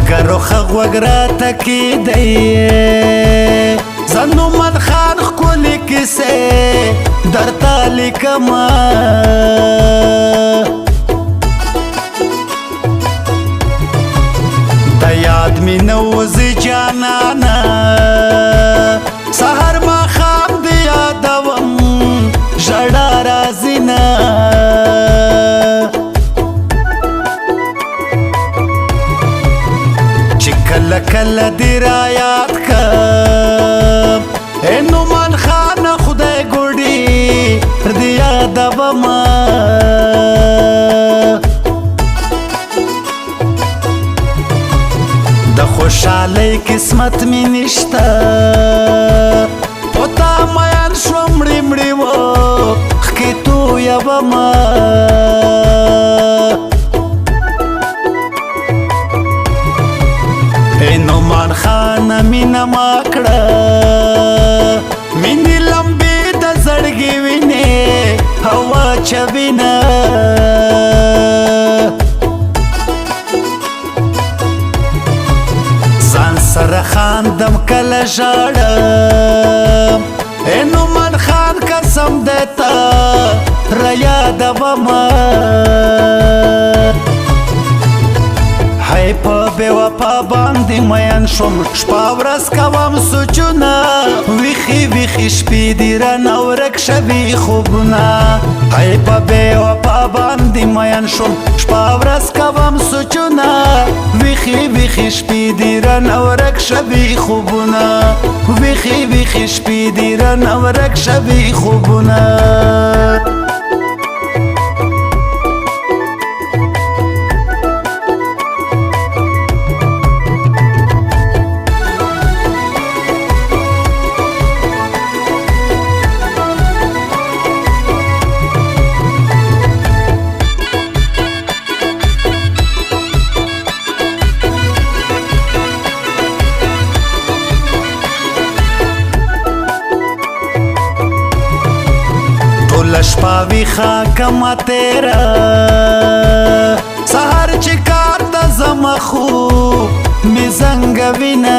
اگر خغ وگراتا کی دی زنو من خان خکولی کسے در تالی کما دا یاد می نوزی جانانا سهر ما خام دی یادوم جڑا رازینا کل کل دی را یاد کم اینو من خان خدای گوڑی دی یاد بما دا خوشحالی قسمت می نشتا پتا میان شو مڑی مڑی و خکی تو یا بما اینو من خانه مینا ماکڑا مینی لمبی دا زڑگی وینی هوا چوینا زان سر خاندم کل جاڑم اینو من خان قسم دیتا ریا دبما های پا بے وپا باندی مین شم شپا ورس کوام سوچونا ویخی ویخی شپی دیرن اورک شبی خوبونا های پا بے وپا باندی مین شم شپا ورس کوام سوچونا ویخی ویخی شپی دیرن اورک شبی خوبونا ویخی ویخی شپی دیرن اورک شبی خوبونا لشپا ویخا کما تیرا سهر چکار تا زما خوب می زنگ وینا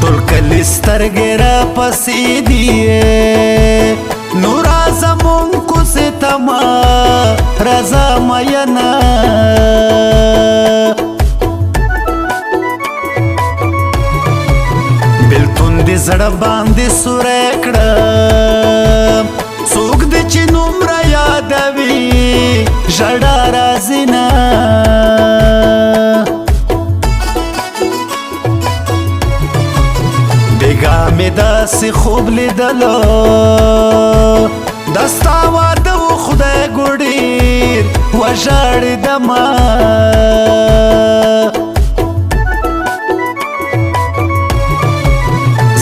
تول کلی سترگی را پسی دیئے نورا زمون کو ستما رضا مینا دی زړه باندې سوری کړم څوک دی چې نومره یادوي ژړا راځي نه بېګا مې داسې خوب لیدلو دا ستا واده و خدای ګوډیر وژاړېدمه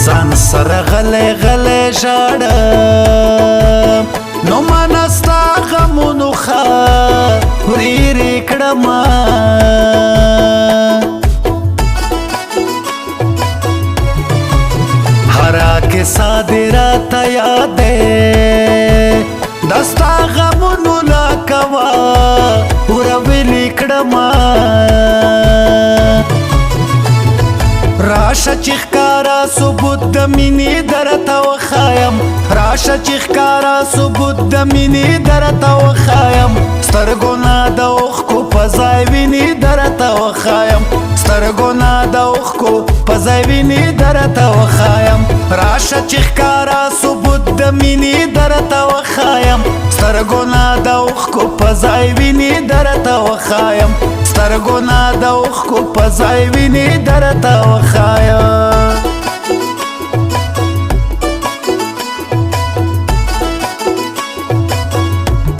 ځان سره غلی غلی ژاړم نو منه ستا غمونو خاورې کړمه هره کیسه دې راته یادې دا ستا غمونو لکه واوره ویلې کړمه راشه چې ښکاره ثبوت د مینې درته وښایم راشه چې ښکاره ثبوت د مینې درته وښایم سترګو نه د اوښکو په ځای وینې درته وښایم سترګو نه د اوښکو په ځای وینې درته وښایم راشه چې ښکاره ثبوت د مینې درته وښایم سترګو نه د اوښکو په ځای وینې درته وښایم سترګو نه د اوښکو په ځای وینې درته وښایم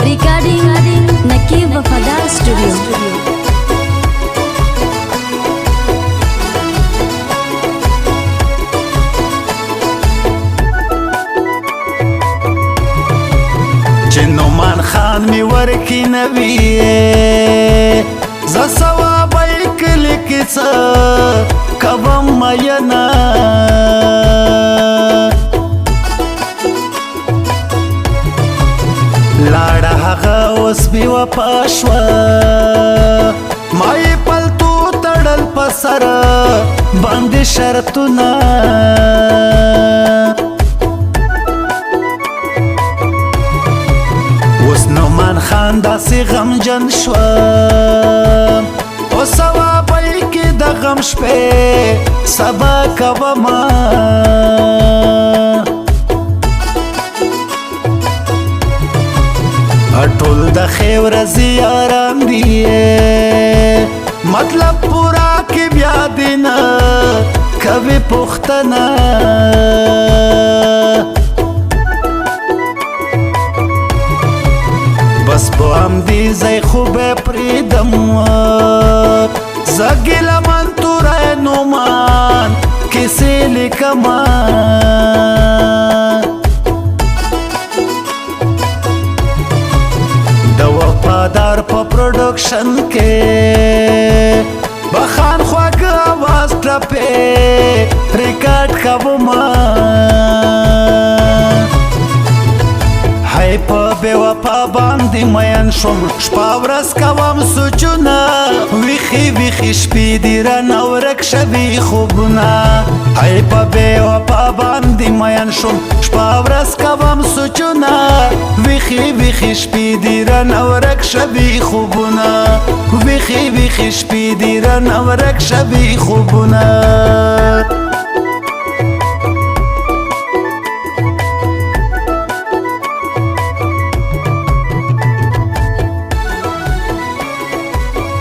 Recording Nakib Wafadar Studio. نومان خان می ورکی نوی ز ثوابای کلی کیسه کوم مینا لاړه هغه اوس بی وفا شوه ما یې پلتو تړل په سر باندې شرطونه اوس نعمان خان داسې غمجن شوه او ثوابۍ کې د غم شپې سبا کومه ټول د ښې ورځې یاران دي مطلب پورا کې بیا دې نه کوي پوښتنه بس په همدې ځای خو به پرېږدم زه ګیلهمن توری نعمان کیسې لیکمه د وفادار په پروډکشن کې بخان خواږه آواز ټپې ریکارډ کومه هی په بې وفا باندې مین شوم شپه ورځ کوم سوچونه ویښې ویښې شپې دي رانه ورک شوي خوبونه هی په بې وفا باندې مین شوم شپه ورځ کوم سوچونه ویښې ویښې شپې دي رانه ورک شوي خوبونه ویښې ویښې شپې دي رانه ورک شوي خوبونه